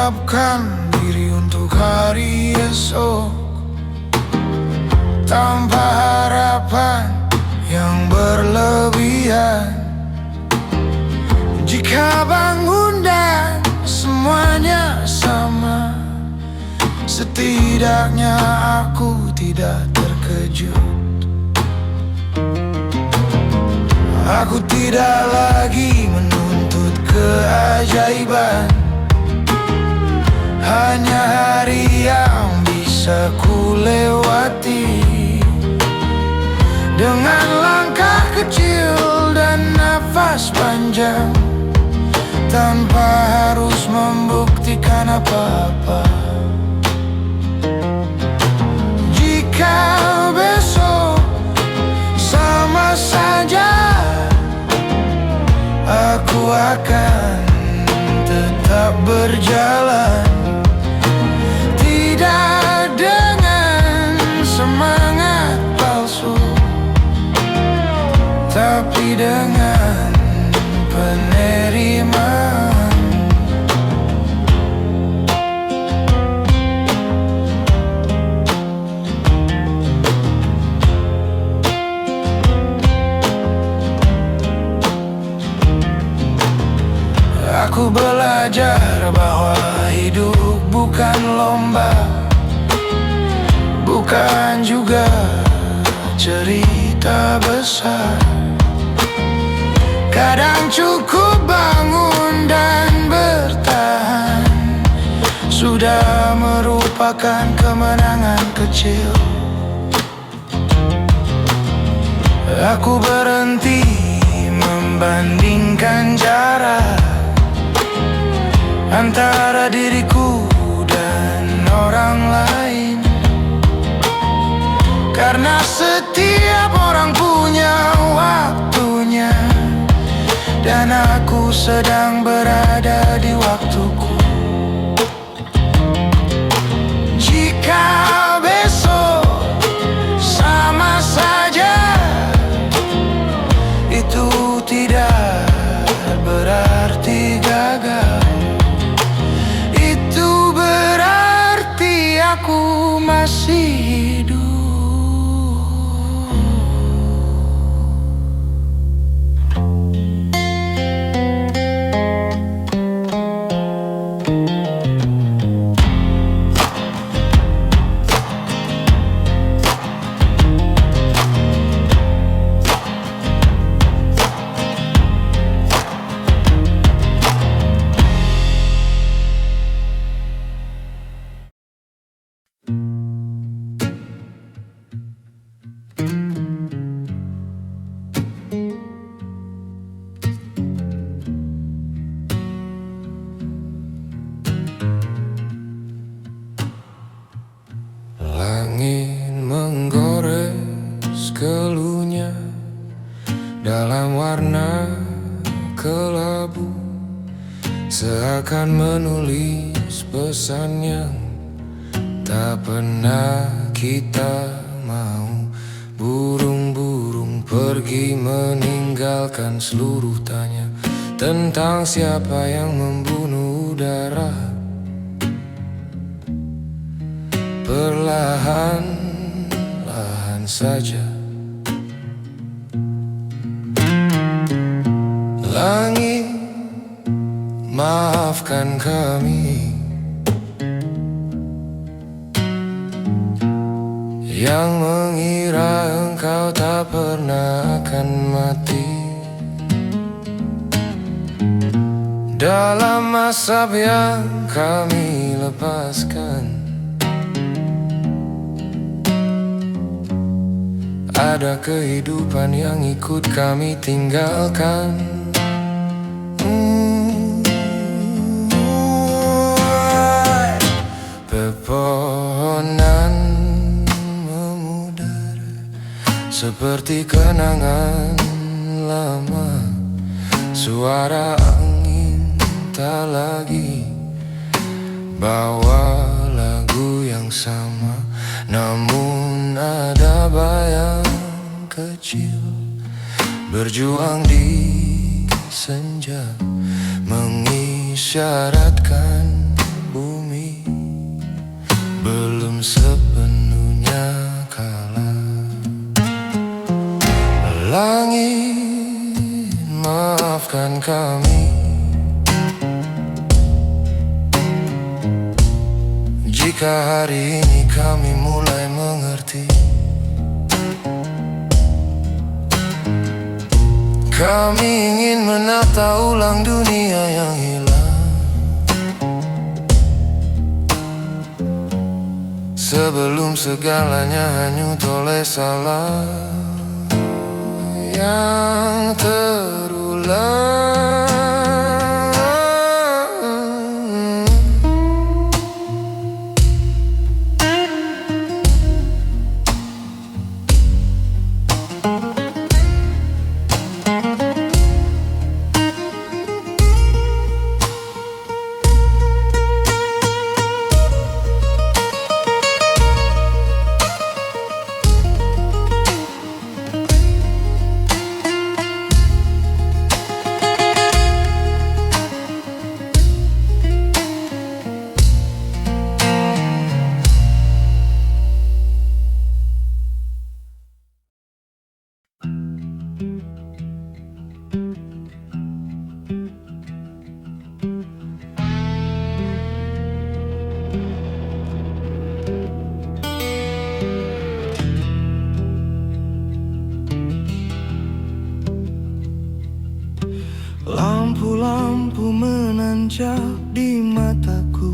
siapkan diri untuk hari esok tanpa harapan yang berlebihan. Jika bangun dan semuanya sama, setidaknya aku tidak terkejut. Aku tidak lagi menuntut keajaiban, hanya hari yang bisa ku lewati dengan langkah kecil dan nafas panjang, tanpa harus membuktikan apa-apa. Jika besok sama saja, aku akan tetap berjalan, tidak dengan semangat palsu, tapi dengan penerimaan. Aku belajar bahwa hidup bukan lomba, bukan juga cerita besar. Kadang cukup bangun dan bertahan sudah merupakan kemenangan kecil. Aku berhenti membandingkan jarak antara diriku dan orang lain, karena setiap orang punya waktunya, dan aku sedang berada di waktuku. Jika besok sama saja, itu tidak berarti gagal. Itu berarti aku masih hidup. Langit menggores keluhnya dalam warna kelabu, seakan menulis pesan yang tak pernah kita mau. Burung-burung pergi meninggalkan seluruh tanya tentang siapa yang membunuh udara. Perlahan-lahan saja langit, maafkan kami yang mengira engkau tak pernah akan mati dalam asap yang kami lepaskan. Ada kehidupan yang ikut kami tinggalkan. Pepohonan memudar seperti kenangan lama. Suara angin tak lagi bawa lagu yang sama, namun ada bayang kecil berjuang di senja, mengisyaratkan sepenuhnya kalah. Langit, maafkan kami jika hari ini kami mulai mengerti. Kami ingin menata ulang dunia yang hilang, sebelum segalanya hanyut oleh salah yang terulang. Lampu-lampu menancap di mataku,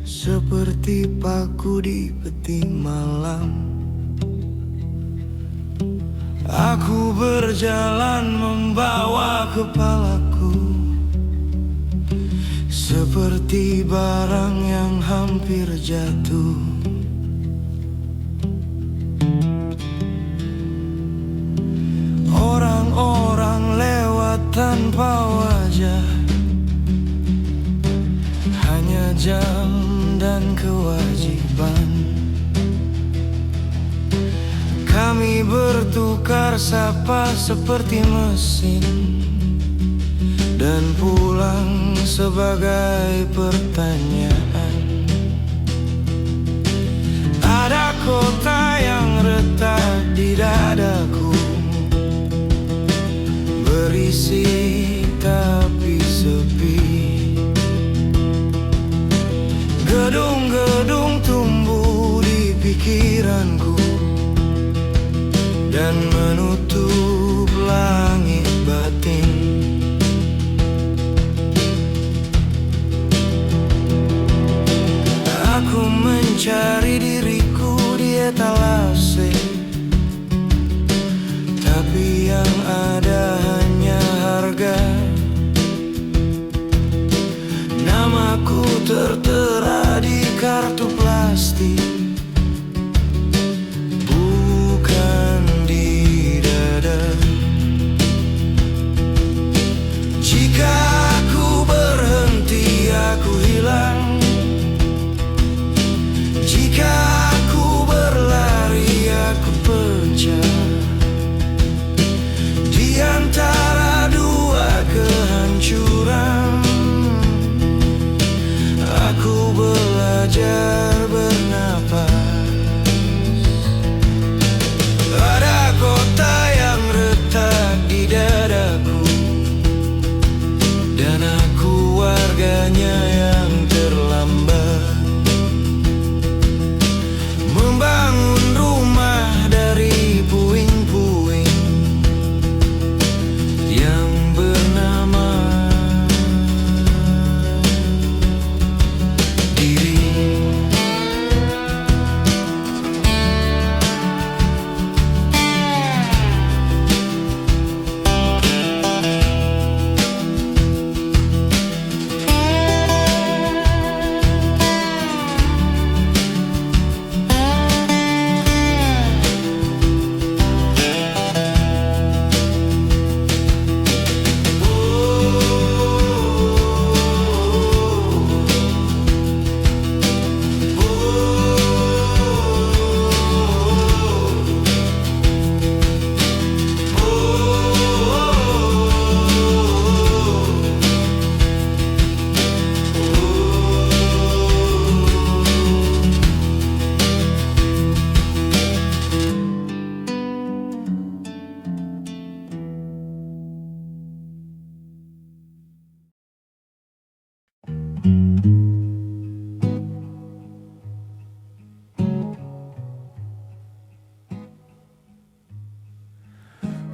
seperti paku di peti malam. Aku berjalan membawa kepalaku, seperti barang yang hampir jatuh. Orang-orang lewat tanpa wajah, hanya jam dan kewajiban. Kami bertukar sapa seperti mesin, dan pulang sebagai pertanyaan. Ada kota yang retak di dadaku, berisik tapi sepi. Gedung-gedung tumbuh di pikiranku dan menutup langit batin. Aku mencari diriku di etalase, tapi yang ada hanya harga. Namaku tertera di kartu plastik, bukan di dada. Jika aku berhenti, aku hilang. Jika aku berlari, aku pecah. Di antara dua kehancuran, aku belajar bernafas.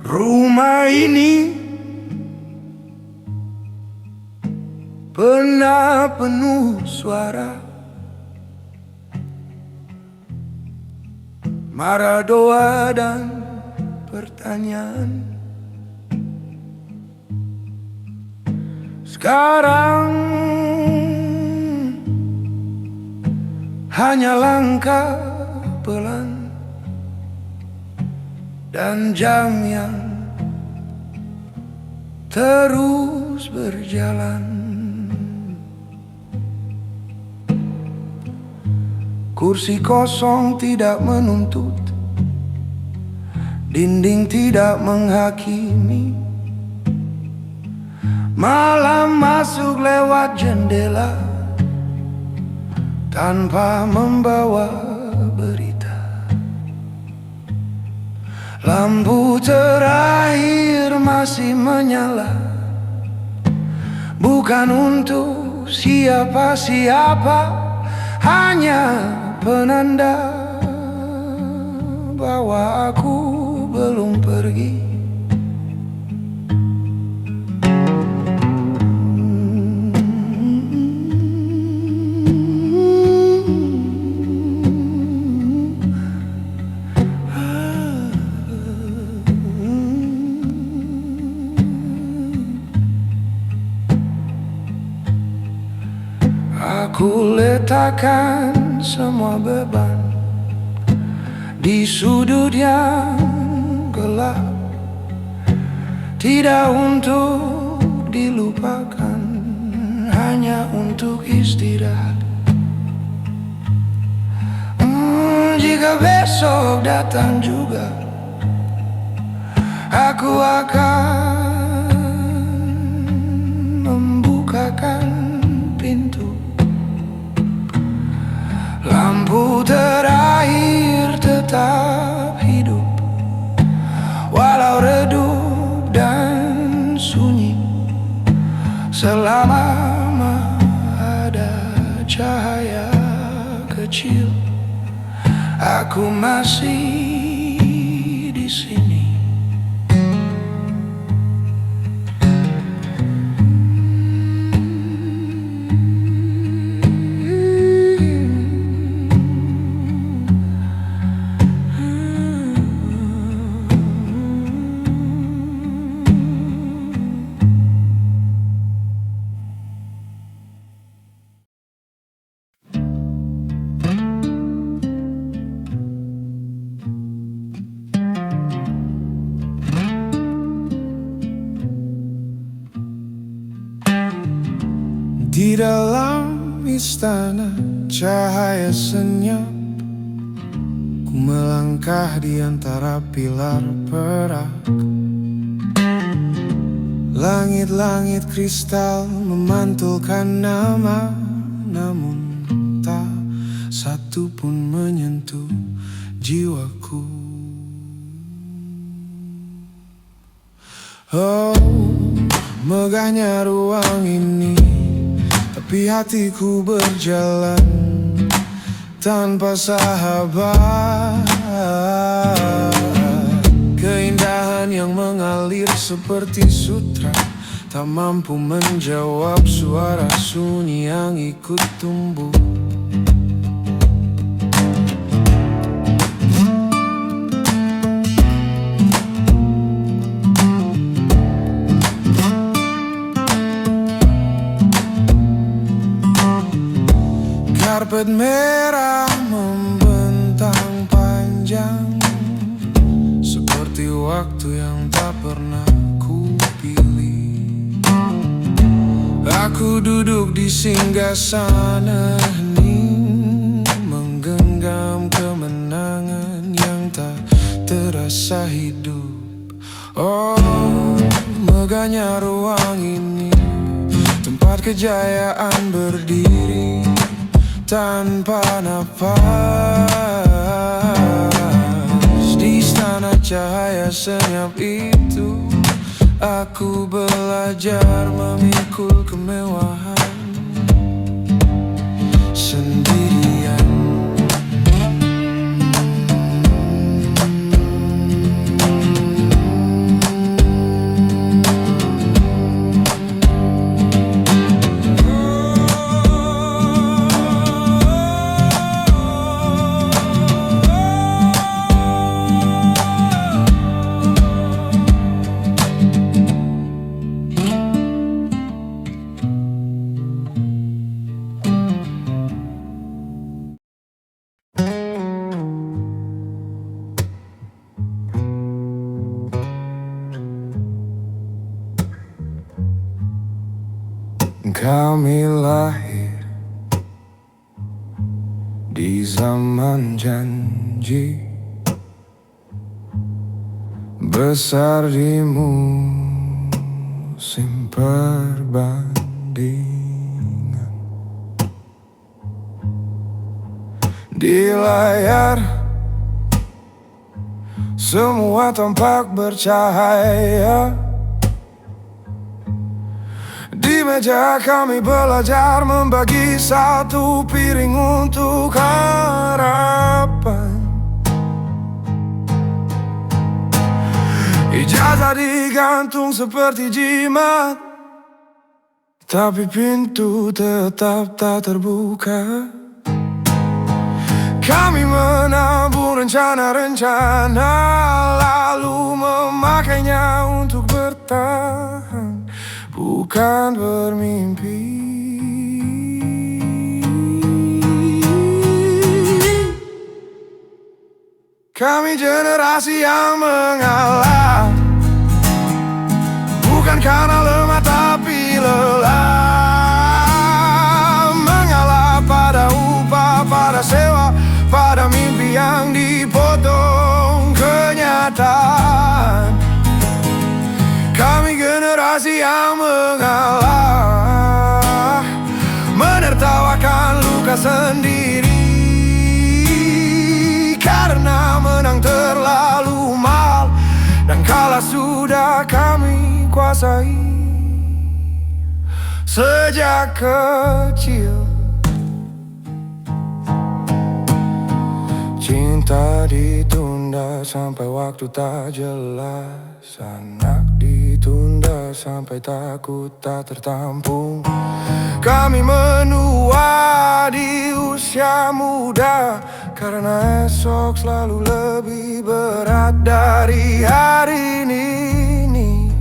Rumah ini pernah penuh suara, marah, doa, dan pertanyaan. Sekarang hanya langkah pelan dan jam yang terus berjalan. Kursi kosong tidak menuntut, dinding tidak menghakimi. Malam masuk lewat jendela tanpa membawa berita. Lampu terakhir masih menyala, bukan untuk siapa-siapa, hanya penanda bahwa aku belum pergi. Aku letakkan semua beban di sudut yang gelap, tidak untuk dilupakan, hanya untuk istirahat. Jika besok datang juga, aku akan membukakan pintu. Lampu terakhir tetap hidup, walau redup dan sunyi. Selama ada cahaya kecil, aku masih di sini. Di dalam istana cahaya senyap, ku melangkah di antara pilar perak. Langit-langit kristal memantulkan nama, namun tak satu pun menyentuh jiwaku. Oh, megahnya ruang ini, tapi hatiku berjalan tanpa sahabat. Keindahan yang mengalir seperti sutra, tak mampu menjawab suara sunyi yang ikut tumbuh. Karpet merah membentang panjang, seperti waktu yang tak pernah ku pilih. Aku duduk di singgasana hening, menggenggam kemenangan yang tak terasa hidup. Oh, megahnya ruang ini, tempat kejayaan berdiri tanpa nafas. Di istana cahaya senyap itu, aku belajar memikul kemewahan sendirian. Kami lahir di zaman janji, besar di musim perbandingan. Di layar semua tampak bercahaya. Di meja kami belajar membagi satu piring untuk harapan. Ijazah digantung seperti jimat, tapi pintu tetap tak terbuka. Kami menabur rencana-rencana, lalu memakainya untuk bertahan, bukan bermimpi. Kami generasi yang mengalah, bukan karena lemah tapi lelah. Mengalah pada upah, pada sewa, pada mimpi yang dipotong kenyataan. Kami generasi yang mengalah, menertawakan luka sendiri, karena menang terlalu mahal dan kalah sudah kami kuasai. Sejak kecil cinta ditunda sampai waktu tak jelas, anak ditunda sampai takut tak tertampung. Kami menua di usia muda, karena esok selalu lebih berat dari hari ini.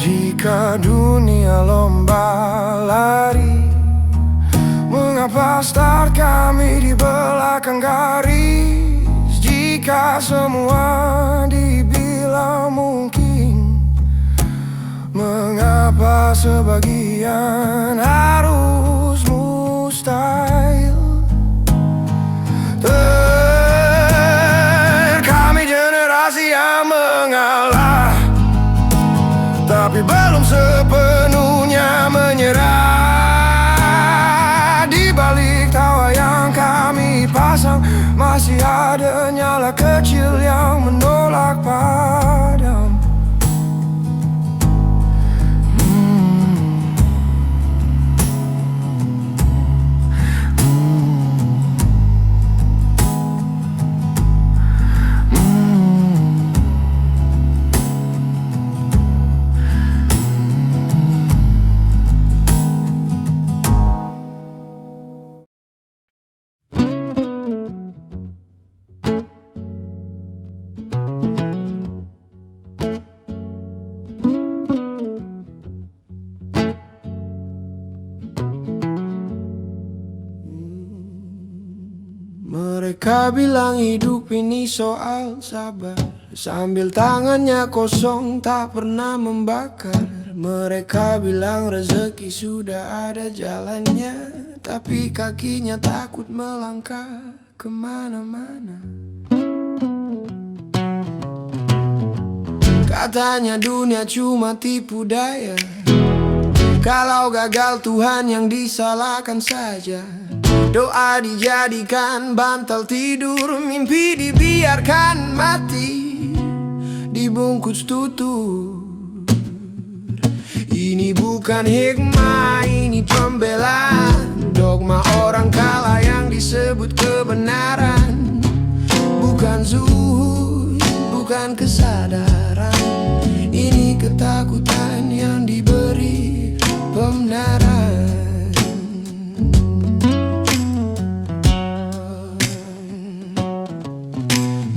Jika dunia lomba lari, mengapa start kami di belakang garis? Jika semua dibilang mungkin, mengapa sebagian harus mustahil? Kami generasi yang mengalah, tapi belum sepenuhnya menyerah. Di balik tawa yang kami pasang, masih ada nyala kecil yang menolak padam. Mereka bilang hidup ini soal sabar, sambil tangannya kosong tak pernah membakar. Mereka bilang rezeki sudah ada jalannya, tapi kakinya takut melangkah kemana-mana. Katanya dunia cuma tipu daya, kalau gagal Tuhan yang disalahkan saja. Doa dijadikan bantal tidur, mimpi dibiarkan mati, dibungkus tutur. Ini bukan hikmah, ini pembelaan, dogma orang kala yang disebut kebenaran. Bukan zuhud, bukan kesadaran, ini ketakutan yang diberi pembenaran.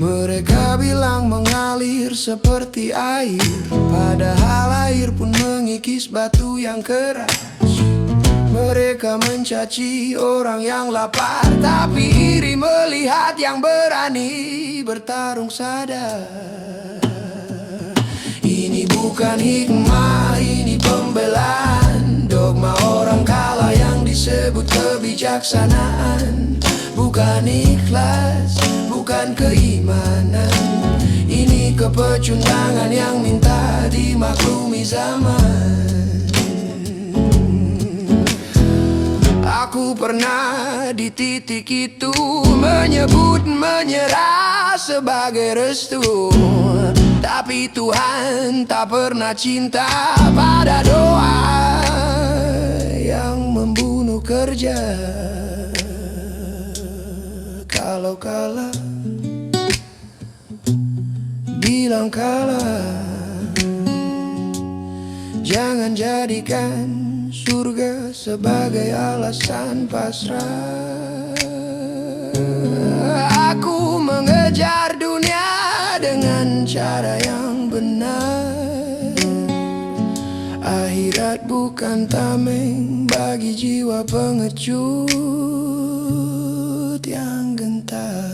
Mereka bilang mengalir seperti air, padahal air pun mengikis batu yang keras. Mereka mencaci orang yang lapar, tapi iri melihat yang berani bertarung sadar. Ini bukan hikmah, ini pembelaan. Dogma orang kala yang disebut kebijaksanaan. Bukan ikhlas, bukan keimanan. Ini kepecundangan yang minta dimaklumi zaman. Aku pernah di titik itu menyebut menyerah sebagai restu. Tapi Tuhan tak pernah cinta pada doa yang membunuh kerja. Kalau kalah, bilang kalah. Jangan jadikan surga sebagai alasan pasrah. Aku mengejar dunia dengan cara yang benar. Akhirat bukan tameng bagi jiwa pengecut yang gentar.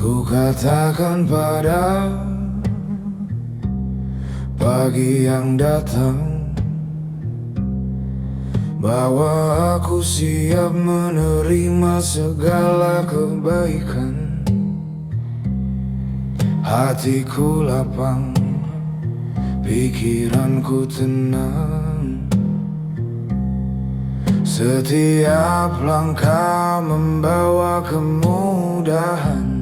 Ku katakan pada pagi yang datang bahwa aku siap menerima segala kebaikan. Hatiku lapang, pikiranku tenang. Setiap langkah membawa kemudahan.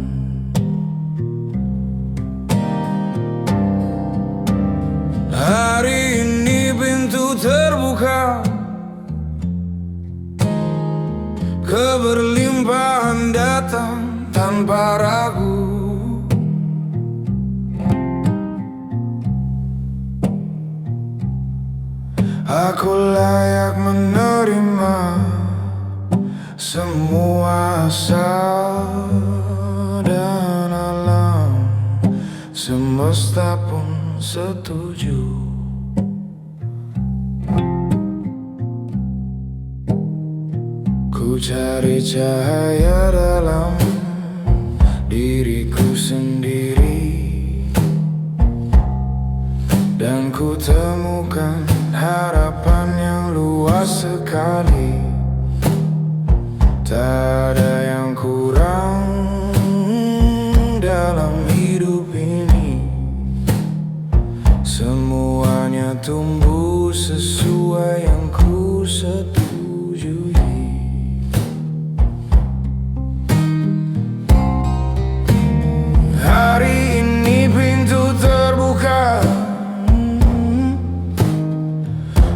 Hari ini pintu terbuka, keberlimpahan datang tanpa ragu. Aku layak menerima semua asal dan alam semesta pun setuju. Ku cari cahaya dalam diriku sendiri, dan ku temukan harapan yang luas sekali. Tak ada yang kurang dalam hidup ini. Semuanya tumbuh sesuai yang ku setujui. Hari ini pintu terbuka,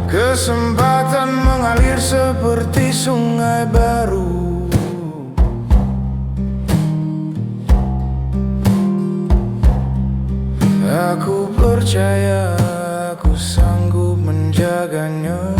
kesempatan mengalir seperti sungai baru. Aku percaya aku sanggup menjaganya.